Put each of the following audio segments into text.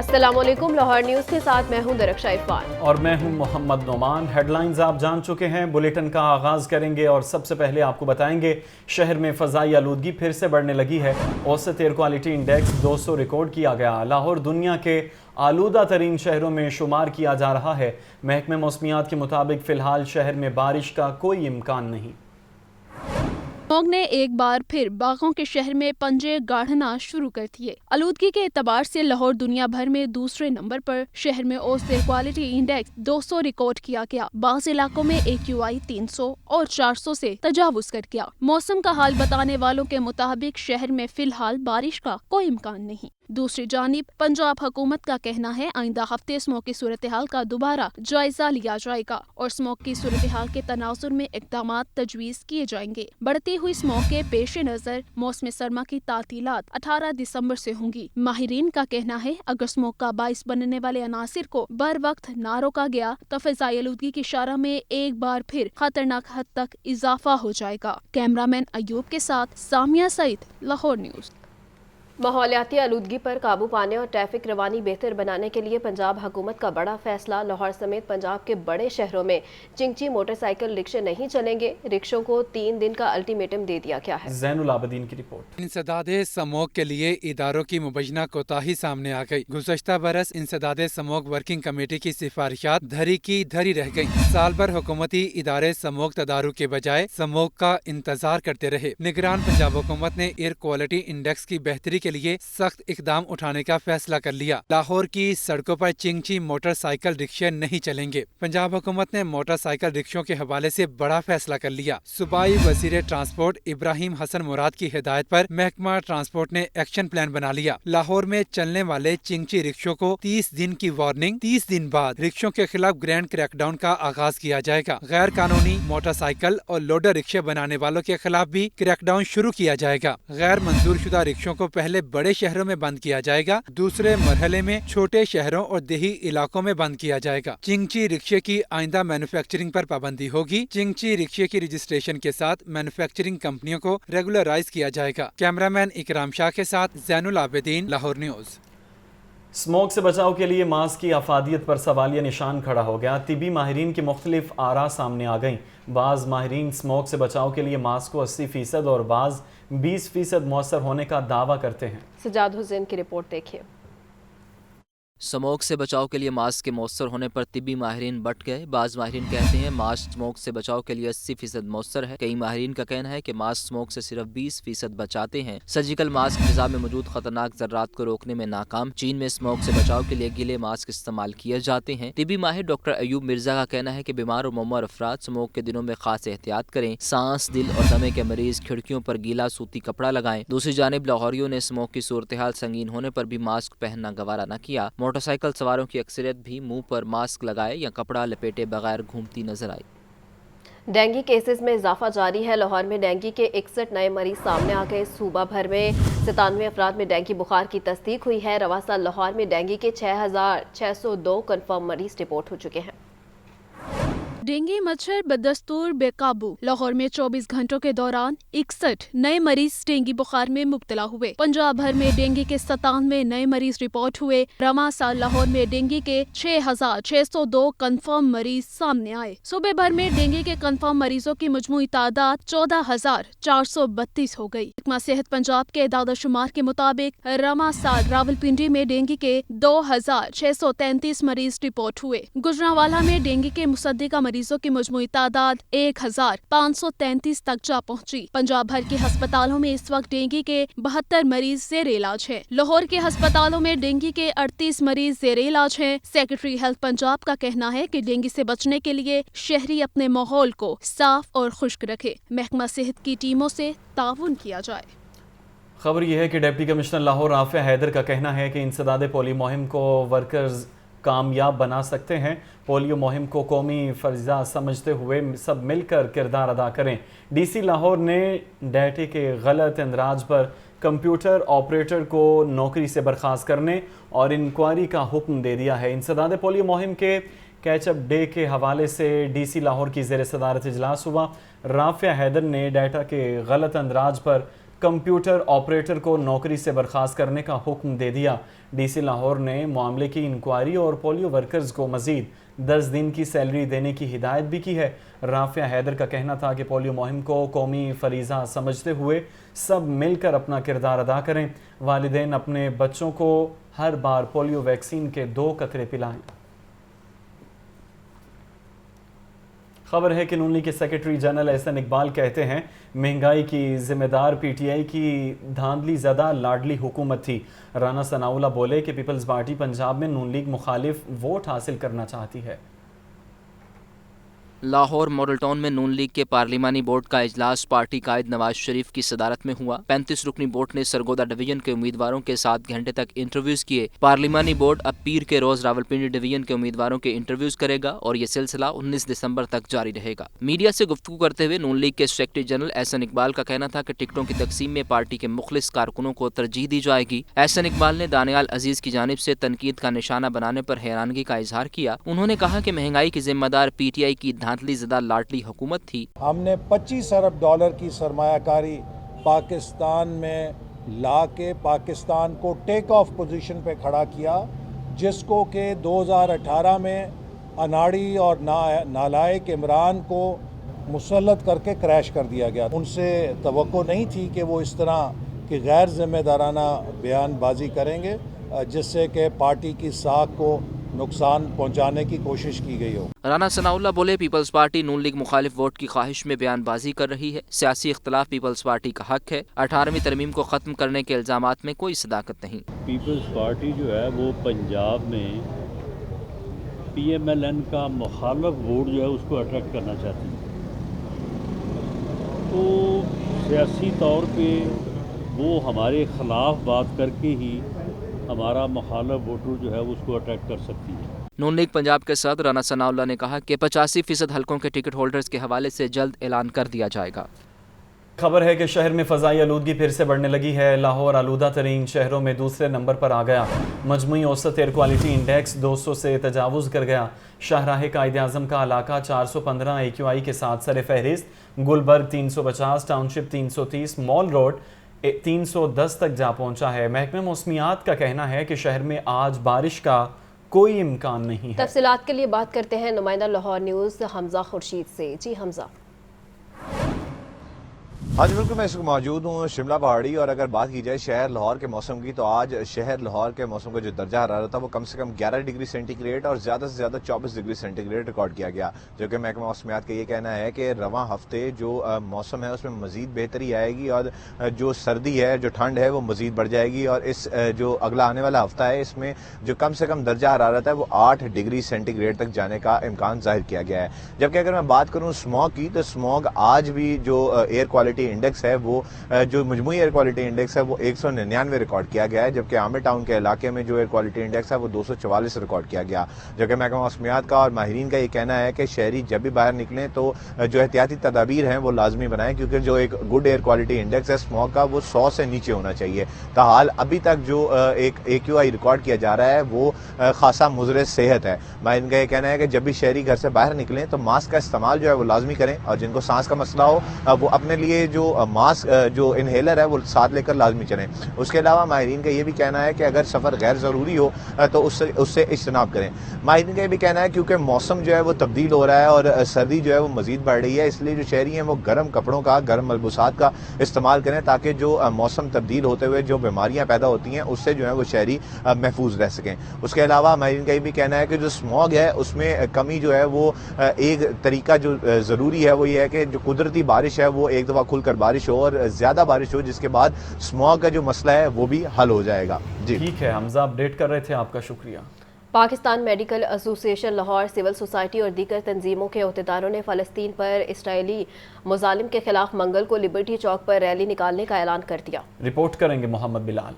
अस्सलाम वालेकुम। लाहौर न्यूज़ के साथ मैं हूं दरख्शा इरफान और मैं हूं मोहम्मद नोमान। हेडलाइंस आप जान चुके हैं। बुलेटिन का आगाज़ करेंगे और सबसे पहले आपको बताएंगे शहर में फ़ज़ाई आलूदगी फिर से बढ़ने लगी है। औसत एयर क्वालिटी इंडेक्स 200 रिकॉर्ड किया गया। लाहौर दुनिया के आलूदा तरीन शहरों में शुमार किया जा रहा है। महकमे मौसमियात के मुताबिक फ़िलहाल शहर में बारिश का कोई इम्कान नहीं। स्मॉग ने एक बार फिर बागों के शहर में पंजे गाढ़ना शुरू कर दिए। आलूदगी के एतबार से लाहौर दुनिया भर में दूसरे नंबर पर। शहर में औसत एयर क्वालिटी इंडेक्स 200 रिकॉर्ड किया गया। बाज़ इलाकों में AQI 300 और 400 से तजावुज कर गया। मौसम का हाल बताने वालों के मुताबिक शहर में फिलहाल बारिश का कोई इम्कान नहीं। दूसरी जानिब पंजाब हुकूमत का कहना है आइंदा हफ्ते स्मॉग की सूरत हाल का दोबारा जायजा लिया जाएगा और स्मॉग की सूरत हाल के तनाजुर में इक़दामात तजवीज़ किए जाएंगे। बढ़ती हुई स्मॉग के पेश नज़र मौसम सरमा की तातीलात 18 दिसंबर से होंगी। माहिरीन का कहना है अगर स्मॉग का बाइस बनने वाले अनासिर को बर वक्त ना रोका गया तो फ़ज़ाई आलूदगी की शरह में एक बार फिर खतरनाक हद तक इजाफा हो जाएगा। कैमरामैन अयूब के साथ सामिया सईद, लाहौर न्यूज़। माहौलियाती आलूदगी पर काबू पाने और ट्रैफिक रवानी बेहतर बनाने के लिए पंजाब हुकूमत का बड़ा फैसला। लाहौर समेत पंजाब के बड़े शहरों में चिंची मोटरसाइकिल रिक्शे नहीं चलेंगे। रिक्शों को 3 दिन का अल्टीमेटम दे दिया गया है। ज़ैनुल आबदीन की रिपोर्ट। इंसदाद समोग के लिए इदारों की मुबैना कोताही सामने आ गई। गुज़श्ता बरस इंसदाद समोग वर्किंग कमेटी की सिफारिशात धरी की धरी रह गई। साल भर हुकूमती इदारे समोग तदारुक के बजाय समोग का इंतजार करते रहे। निगरान पंजाब हुकूमत ने एयर क्वालिटी इंडेक्स की बेहतरी के लिए सख्त इकदाम उठाने का फैसला कर लिया। लाहौर की सड़कों पर चिंची मोटरसाइकिल रिक्शे नहीं चलेंगे। पंजाब हुकूमत ने मोटरसाइकिल रिक्शों के हवाले से बड़ा फैसला कर लिया। सूबाई वज़ीर ट्रांसपोर्ट इब्राहिम हसन मुराद की हिदायत पर महकमा ट्रांसपोर्ट ने एक्शन प्लान बना लिया। लाहौर में चलने वाले चिंची रिक्शों को 30 दिन की वार्निंग, 30 दिन बाद रिक्शों के खिलाफ ग्रैंड क्रैकडाउन का आगाज किया जाएगा। गैर कानूनी मोटरसाइकिल और लोडर रिक्शे बनाने वालों के खिलाफ भी क्रैकडाउन शुरू किया जाएगा। गैर मंजूर शुदा रिक्शों को पहले बड़े शहरों में बंद किया जाएगा, दूसरे मरहले में छोटे शहरों और देही इलाकों में बंद किया जाएगा। चिंची रिक्शे की आइंदा मैन्युफैक्चरिंग पर पाबंदी होगी। चिंची रिक्शे की रजिस्ट्रेशन के साथ मैन्युफैक्चरिंग कंपनियों को रेगुलराइज किया जाएगा। कैमरामैन इकराम शाह के साथ ज़ैनुल आबिदीन, लाहौर न्यूज़। स्मोक से बचाव के लिए मास्क की अफादियत पर सवालिया निशान खड़ा हो गया। तिबी माहिरीन की मुख्तलिफ आरा सामने आ गईं। बाज़ माहिरीन स्मोक से बचाव के लिए मास्क को 80% और बाज़ 20% मौसर होने का दावा करते हैं। सजाद हुसैन की रिपोर्ट देखिए। स्मोक से बचाव के लिए मास्क के मौसर होने पर तिबी माहिरीन बट गए। बाज़ माहिरीन कहते हैं मास्क स्मोक से बचाव के लिए 80% मौसर है। कई माहिरीन का कहना है कि मास्क स्मोक से सिर्फ 20% बचाते हैं। सर्जिकल मास्क फिजा में मौजूद खतरनाक जर्रात को रोकने में नाकाम। चीन में स्मोक से बचाव के लिए गीले मास्क इस्तेमाल किए जाते हैं। तिबी माहिर डॉक्टर अयूब मिर्जा का कहना है कि बीमार और मुअम्मर अफराद स्मोक के दिनों में खास एहतियात करें। सांस, दिल और दमे के मरीज खिड़कियों पर गीला सूती कपड़ा लगाएं। दूसरी जानिब लाहौरियों ने स्मोक की सूरत हाल संगीन होने पर भी मास्क पहनना गवारा न किया। मोटरसाइकिल सवारों की अक्सरियत भी मुंह पर मास्क लगाए या कपड़ा लपेटे बगैर घूमती नजर आई। डेंगू केसेस में इजाफा जारी है। लाहौर में डेंगू के 61 नए मरीज सामने आ गए। सूबा भर में 97 अफराद में डेंगू बुखार की तस्दीक हुई है। रवासा लाहौर में डेंगू के 6602 कन्फर्म मरीज रिपोर्ट हो चुके हैं। डेंगू मच्छर बदस्तूर बेकाबू। लाहौर में 24 घंटों के दौरान 61 नए मरीज डेंगू बुखार में मुब्तला हुए। पंजाब भर में डेंगू के 97 नए मरीज रिपोर्ट हुए। रवासा लाहौर में डेंगू के 6602 कन्फर्म मरीज सामने आए। सूबे भर में डेंगू के कन्फर्म मरीजों की मजमूई तादाद 14,432 हो गई। महकमा सेहत पंजाब के दादा-शुमार के मुताबिक रवासा रावलपिंडी में डेंगू के 2633 मरीज रिपोर्ट हुए। गुजरांवाला में डेंगू के मुसद्दिका मरीजों की मजमूई तादाद 1533 तक जा पहुंची। पंजाब भर के अस्पतालों में इस वक्त डेंगू के 72 मरीज जेर इलाज हैं। लाहौर के अस्पतालों में डेंगू के 38 मरीज जेर इलाज हैं। सेक्रेटरी हेल्थ पंजाब का कहना है कि डेंगू से बचने के लिए शहरी अपने माहौल को साफ और खुश्क रखे। महकमा सेहत की टीमों से ताउन किया जाए। खबर यह है कि डिप्टी कमिश्नर लाहौर राफिया हैदर का कहना है कि इंसदाद पोलियो मुहिम को वर्कर्स कामयाब बना सकते हैं। पोलियो मुहिम को कौमी फर्जा समझते हुए सब मिलकर किरदार अदा करें। DC लाहौर ने डाटे के गलत इंदराज पर कंप्यूटर ऑपरेटर को नौकरी से बर्खास्त करने और इंक्वायरी का हुक्म दे दिया है। इंसदाद पोलियो मुहिम के कैचअप डे के हवाले से DC लाहौर की ज़ेर सदारत इजलास हुआ। राफिया हैदर ने डाटा के गलत अंदराज पर कंप्यूटर ऑपरेटर को नौकरी से बर्खास्त करने का हुक्म दे दिया। डीसी लाहौर ने मामले की इंक्वायरी और पोलियो वर्कर्स को मजीद 10 दिन की सैलरी देने की हिदायत भी की है। राफिया हैदर का कहना था कि पोलियो मुहिम को कौमी फरीज़ा समझते हुए सब मिलकर अपना किरदार अदा करें। वालिदैन अपने बच्चों को हर बार पोलियो वैक्सीन के 2 कतरे पिलाएं। खबर है कि नून लीग के सेक्रेटरी जनरल एहसन इकबाल कहते हैं महंगाई की जिम्मेदार पीटीआई की धांधली ज़दा लाडली हुकूमत थी। राना सनाउल्लाह बोले कि पीपल्स पार्टी पंजाब में नून लीग मुखालिफ वोट हासिल करना चाहती है। लाहौर मॉडल टाउन में नून लीग के पार्लिमानी बोर्ड का इजलास पार्टी कायद नवाज शरीफ की सदारत में हुआ। 35 रुकनी बोर्ड ने सरगोदा डिवीजन के उम्मीदवारों के 7 घंटे तक इंटरव्यूज किए। पार्लिमानी बोर्ड अब पीर के रोज रावलपिंडी डिवीजन के उम्मीदवारों के इंटरव्यूज करेगा और ये सिलसिला 19 दिसंबर तक जारी रहेगा। मीडिया से गुफ्तगू करते हुए नून लीग के सेक्रेटरी जनरल एहसन इकबाल का कहना था कि टिकटों की तकसीम में पार्टी के मुखलिस कारकुनों को तरजीह दी जाएगी। एहसन इकबाल ने दानियाल अजीज की जानिब से तनकीद का निशाना बनाने पर हैरानगी का इजहार किया। उन्होंने कहा कि महंगाई की जिम्मेदार पीटीआई की धांधली ज़दा लाडली हुकूमत थी। हमने 25 अरब डॉलर की सरमायाकारी पाकिस्तान में ला के पाकिस्तान को टेक ऑफ पोजीशन पे खड़ा किया, जिसको कि 2018 में अनाड़ी और नालायक इमरान को मुसल्लत करके क्रैश कर दिया गया। उनसे तवक्को नहीं थी कि वो इस तरह की गैर जिम्मेदाराना बयानबाजी करेंगे जिससे कि पार्टी की साख को नुकसान पहुंचाने की कोशिश की गई हो। राना सनाउल्लाह बोले पीपल्स पार्टी नून लीग मुखालिफ वोट की ख्वाहिश में बयानबाजी कर रही है। सियासी इख्तलाफ पीपल्स पार्टी का हक है। 18वीं तरमीम को ख़त्म करने के इल्ज़ामात में कोई सदाकत नहीं। पीपल्स पार्टी जो है वो पंजाब में PMLN का मुखालिफ वोट जो है उसको अट्रैक्ट करना चाहती है, तो सियासी तौर पे वो हमारे ख़िलाफ़ बात करके ही हमारा मुखालिफ वोटर जो है उसको अट्रैक्ट कर सकती है। नून लीग पंजाब के सदर राना सनाउल्लाह ने कहा कि 85% हलकों के टिकट होल्डर्स के हवाले से जल्द ऐलान कर दिया जाएगा। खबर है कि शहर में फ़ज़ाई आलूदगी फिर से बढ़ने लगी है। लाहौर आलूदा तरीन शहरों में दूसरे नंबर पर आ गया। मजमूई औसत एयर क्वालिटी इंडेक्स 200 से तजावुज़ कर गया। शाहराह कायद-ए-आज़म का इलाका 415 AQI के साथ सर फहरिस्त। गुलबर्ग 350, टाउनशिप 330, मॉल रोड 310 तक जा पहुंचा है। महकमे मौसमियात का कहना है कि शहर में आज बारिश का कोई इम्कान नहीं है। तफसीलात के लिए बात करते हैं नुमाइंदा लाहौर न्यूज़ हमजा खुर्शीद से। जी हमजा। हाँ जी बिल्कुल, मैं इस वक्त मौजूद हूँ शिमला पहाड़ी, और अगर बात की जाए शहर लाहौर के मौसम की तो आज शहर लाहौर के मौसम का जो दर्जा हरारत था वो कम से कम 11 डिग्री सेंटीग्रेड और ज़्यादा से ज़्यादा 24 डिग्री सेंटीग्रेड रिकॉर्ड किया गया, जो कि महकमा मौसमियात का ये कहना है कि रवां हफ्ते जो मौसम है उसमें मज़ीद बेहतरी आएगी और जो सर्दी है, जो ठंड है वो मज़ीद बढ़ जाएगी। और इस जो अगला आने वाला हफ्ता है इसमें जो कम से कम दर्जा हरारत है वो 8 डिग्री सेंटीग्रेड तक जाने का इम्कान जाहिर किया गया है। जबकि अगर मैं बात करूँ स्मॉग की तो स्मॉग आज भी जो एयर क्वालिटी इंडेक्स है वो जो मजमूई एयर क्वालिटी इंडेक्स है वो 199 रिकॉर्ड किया गया है, जबकि आमिर टाउन के इलाके में जो एयर क्वालिटी इंडेक्स है वो 244 रिकॉर्ड किया गया। जबकि महकमा मौसमियात का और माहिरीन का ये कहना है कि शहरी जब भी बाहर निकलें तो जो एहतियाती तदाबीर हैं वो लाजमी बनाएं, क्योंकि जो एक गुड एयर क्वालिटी इंडेक्स है स्मॉग का वो 100 से नीचे होना चाहिए। ताहाल अभी तक जो एक AQI रिकॉर्ड किया जा रहा है वो खासा मुज़र सेहत है। माहिरीन का ये कहना है कि जब भी शहरी घर से बाहर निकलें तो मास्क का इस्तेमाल जो है वो लाजमी करें, और जिनको सांस का मसला हो वो अपने लिए जो मास्क जो इनहेलर है वो साथ लेकर लाजमी चलें। उसके अलावा माहिरीन का ये भी कहना है कि अगर सफ़र गैर ज़रूरी हो तो उससे इज्तनाब करें। माहिरीन का ये भी कहना है क्योंकि मौसम जो है वो तब्दील हो रहा है और सर्दी जो है वो मज़ीद बढ़ रही है, इसलिए जो शहरी हैं वो गर्म कपड़ों का, गर्म मलबूसात का इस्तेमाल करें ताकि जो मौसम तब्दील होते हुए जो बीमारियाँ पैदा होती हैं उससे जो है वो शहरी महफूज रह सकें। उसके अलावा माहिरीन का ये भी कहना है कि जो स्मॉग है उसमें कमी जो है वो एक तरीका जो ज़रूरी है वो ये है कि जो कुदरती बारिश है वो एक दफ़ा खुलकर बारिश हो और ज़्यादा बारिश हो, जिसके बाद स्मॉग का जो मसला है वो भी हल हो जाएगा। जी ठीक है हमजा, अपडेट कर रहे थे, आपका शुक्रिया। Pakistan medical association Lahore, civil society और दीगर तंजीमों के अहदेदारों ने फ़लस्तीन पर इसराइली मुजालिम के खिलाफ मंगल को लिबर्टी चौक पर रैली निकालने का ऐलान कर दिया। रिपोर्ट करेंगे मोहम्मद बिलाल।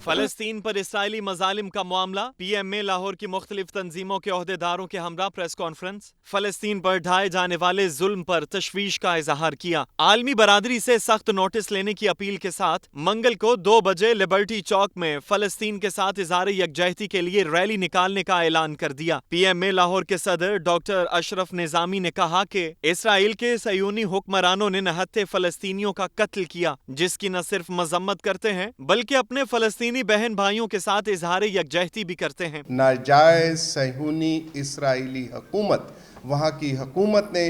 फलस्तीन पर इसराइली मजालिम का मामला, पीएम में लाहौर की मुख्तलिफ तंजीमों के ओहदेदारों के हमरा प्रेस कॉन्फ्रेंस। फलस्तीन पर ढाए जाने वाले जुल्म पर तशवीश का इजहार किया। आलमी बरादरी से सख्त नोटिस लेने की अपील के साथ मंगल को 2 बजे लिबर्टी चौक में फलस्तीन के साथ इजहार यकजहती के लिए रैली निकालने का ऐलान कर दिया। पीएम में लाहौर के सदर डॉक्टर अशरफ निजामी ने कहा कि इसराइल के सयूनी हुक्मरानों ने नहत्ते फलस्तीनियों का कत्ल किया, जिसकी न सिर्फ मजम्मत करते हैं बल्कि अपने फलस्तीनी बहन भाइयों के साथ इजहार यकजहती भी करते हैं। नाजायज सयूनी इसराइली हुकूमत, वहाँ की हुकूमत ने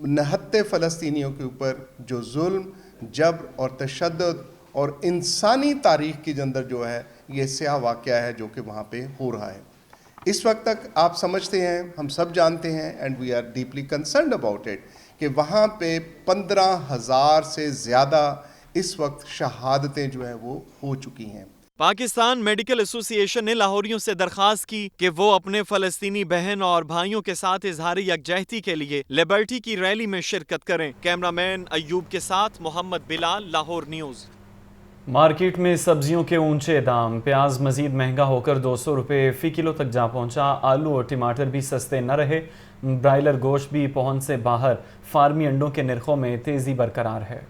नहत्ते फ़लस्तीनियों के ऊपर जो जुल्म, जबर और तशद्दुद और इंसानी तारीख़ के अंदर जो है ये स्याह वाक़या है जो कि वहाँ पे हो रहा है। इस वक्त तक आप समझते हैं, हम सब जानते हैं and we are deeply concerned about it कि वहाँ पे 15,000 से ज़्यादा इस वक्त शहादतें जो है वो हो चुकी हैं। पाकिस्तान मेडिकल एसोसिएशन ने लाहौरियों से दरखास्त की कि वो अपने फलस्तीनी बहन और भाइयों के साथ इजहार यकजहती के लिए लिबर्टी की रैली में शिरकत करें। कैमरामैन अयूब के साथ मोहम्मद बिलाल, लाहौर न्यूज़। मार्केट में सब्जियों के ऊंचे दाम, प्याज मजीद महंगा होकर 200 रुपये फ़ी किलो तक जा पहुंचा। आलू और टमाटर भी सस्ते न रहे। ब्रायलर गोश्त भी पहुंच से बाहर। फार्मी अंडों के निर्खों में तेज़ी बरकरार है।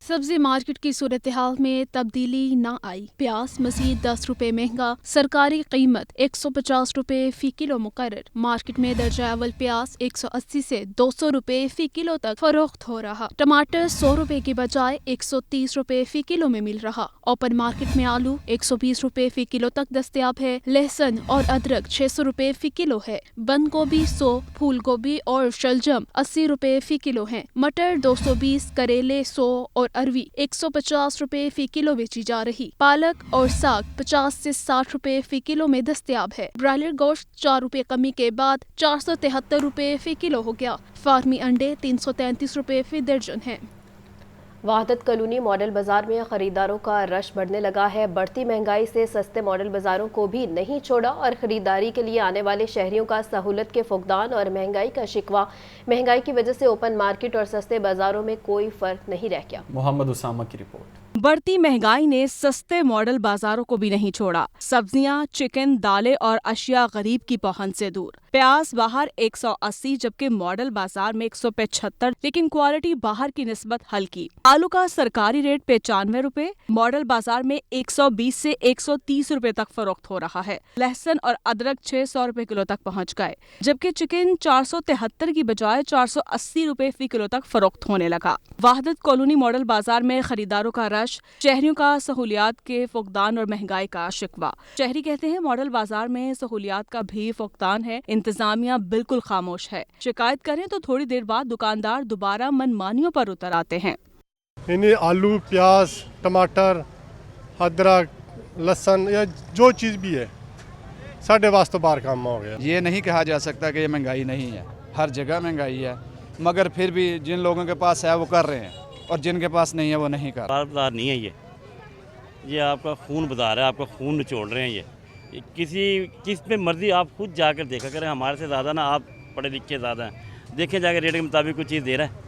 सब्जी मार्केट की सूरत हाल में तब्दीली न आई। प्याज मजीद 10 रुपए महंगा, सरकारी कीमत 150 रुपए फी किलो मुकर्रर। मार्केट में दर्जा अव्वल प्याज 180 से 200 रुपए फी किलो तक फरोख्त हो रहा। टमाटर 100 रुपए की बजाय 130 रुपए फी किलो में मिल रहा। ओपन मार्केट में आलू 120 रुपए फी किलो तक दस्तयाब है। लहसुन और अदरक 600 रुपए फी किलो है। बंद गोभी 100, फूल गोभी और शलजम 80 रुपए फी किलो है। मटर 220, करेले 100 और अरवी 150 रुपए फी किलो बेची जा रही। पालक और साग 50 से 60 रुपए फी किलो में दस्तयाब है। ब्रायलर गोश्त 4 रुपए कमी के बाद 473 रुपए फी किलो हो गया। फार्मी अंडे 333 रुपए फी दर्जन है। वहादत कॉलोनी मॉडल बाजार में खरीदारों का रश बढ़ने लगा है। बढ़ती महंगाई से सस्ते मॉडल बाजारों को भी नहीं छोड़ा और खरीदारी के लिए आने वाले शहरियों का सहूलत के फुकदान और महंगाई का शिकवा। महंगाई की वजह से ओपन मार्केट और सस्ते बाजारों में कोई फर्क नहीं रह गया। मोहम्मद उसामा की रिपोर्ट। बढ़ती महंगाई ने सस्ते मॉडल बाजारों को भी नहीं छोड़ा। सब्जियां, चिकन, दालें और अशिया गरीब की पहुंच से दूर। प्याज बाहर 180 जबकि मॉडल बाजार में 175, लेकिन क्वालिटी बाहर की निस्बत हल्की। आलू का सरकारी रेट 95 रुपए, मॉडल बाजार में 120 से 130 रुपए तक फरोख्त हो रहा है। लहसुन और अदरक 600 रुपए किलो तक पहुंच गए, जबकि चिकन 473 की बजाय 480 रुपए फी किलो तक फरोख्त होने लगा। वहादत कॉलोनी मॉडल बाजार में खरीदारों का रश, शहरियों का सहूलियात के फुकदान और महंगाई का शिकवा। शहरी कहते हैं मॉडल बाजार में सहूलियात का भी फुकदान है, इंतजामिया बिल्कुल खामोश है। शिकायत करें तो थोड़ी देर बाद दुकानदार दोबारा मनमानियों पर उतर आते हैं। इन्हें आलू, प्याज, टमाटर, अदरक, लहसुन या जो चीज़ भी है साढ़े वास्ते बाहर काम हो गया। ये नहीं कहा जा सकता कि ये महंगाई नहीं है, हर जगह महंगाई है, मगर फिर भी जिन लोगों के पास है वो कर रहे हैं और जिनके पास नहीं है वो नहीं कर। बाजार नहीं है ये आपका खून बाजार है, आपका खून निचोड़ रहे हैं ये किस पे मर्जी आप खुद जाकर देखा करें। हमारे से ज़्यादा ना आप पढ़े लिखे ज़्यादा हैं, देखें जाकर रेट के मुताबिक कोई चीज़ दे रहा है।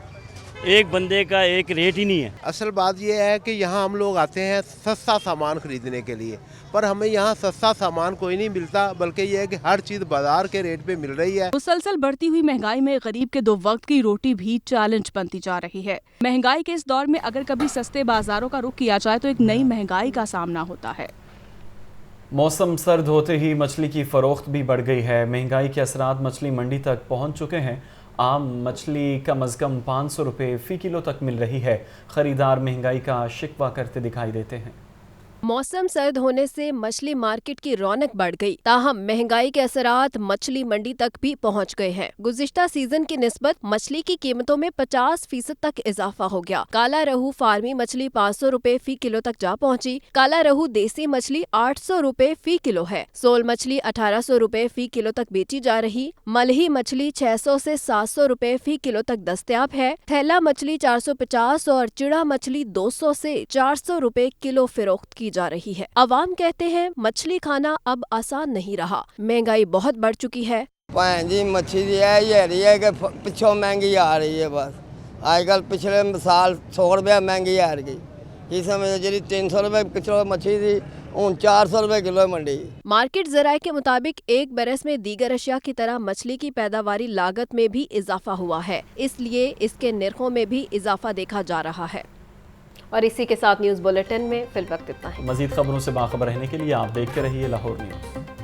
एक बंदे का एक रेट ही नहीं है। असल बात यह है कि यहाँ हम लोग आते हैं सस्ता सामान खरीदने के लिए, पर हमें यहाँ सस्ता सामान कोई नहीं मिलता, बल्कि यह है कि हर चीज़ बाजार के रेट पे मिल रही है। मुसलसल बढ़ती हुई महंगाई में गरीब के 2 वक्त की रोटी भी चैलेंज बनती जा रही है। महंगाई के इस दौर में अगर कभी सस्ते बाजारों का रुख किया जाए तो एक नई महंगाई का सामना होता है। मौसम सर्द होते ही मछली की फरोख्त भी बढ़ गई है। महंगाई के असरात मछली मंडी तक पहुंच चुके हैं। आम मछली कम अज़ कम 500 रुपये फ़ी किलो तक मिल रही है। ख़रीदार महंगाई का शिकवा करते दिखाई देते हैं। मौसम सर्द होने से मछली मार्केट की रौनक बढ़ गई, ताहम महंगाई के असरात मछली मंडी तक भी पहुंच गए हैं। गुज़िश्ता सीजन की निस्बत मछली की कीमतों में 50% तक इजाफा हो गया। काला रहू फार्मी मछली 500 रुपए फी किलो तक जा पहुंची। काला रहू देसी मछली 800 रुपए फी किलो है। सोल मछली 1800 रुपए फी किलो तक बेची जा रही। मलही मछली 600 से 700 रुपए फी किलो तक दस्तयाब है। थैला मछली 450 और चिड़ा मछली 200 से 400 रुपए किलो फरोख्त की जा रही है। अवाम कहते हैं मछली खाना अब आसान नहीं रहा, महंगाई बहुत बढ़ चुकी है। जी मछली है कि पिछों महंगी आ रही है। बस आजकल पिछले साल 100 रुपया महंगी आ रही, इस समय जी 300 रुपये किलो मछली थी हूँ 400 रुपये किलो मंडी। मार्केट जराये के मुताबिक एक बरस में दीगर अशिया की तरह मछली की पैदावारी लागत में भी इजाफा हुआ है, इसलिए इसके निर्खों में भी इजाफा देखा जा रहा है। और इसी के साथ न्यूज़ बुलेटिन में फिल वक्त इतना है। मजीद खबरों से बाखबर रहने के लिए आप देखते रहिए लाहौर न्यूज़।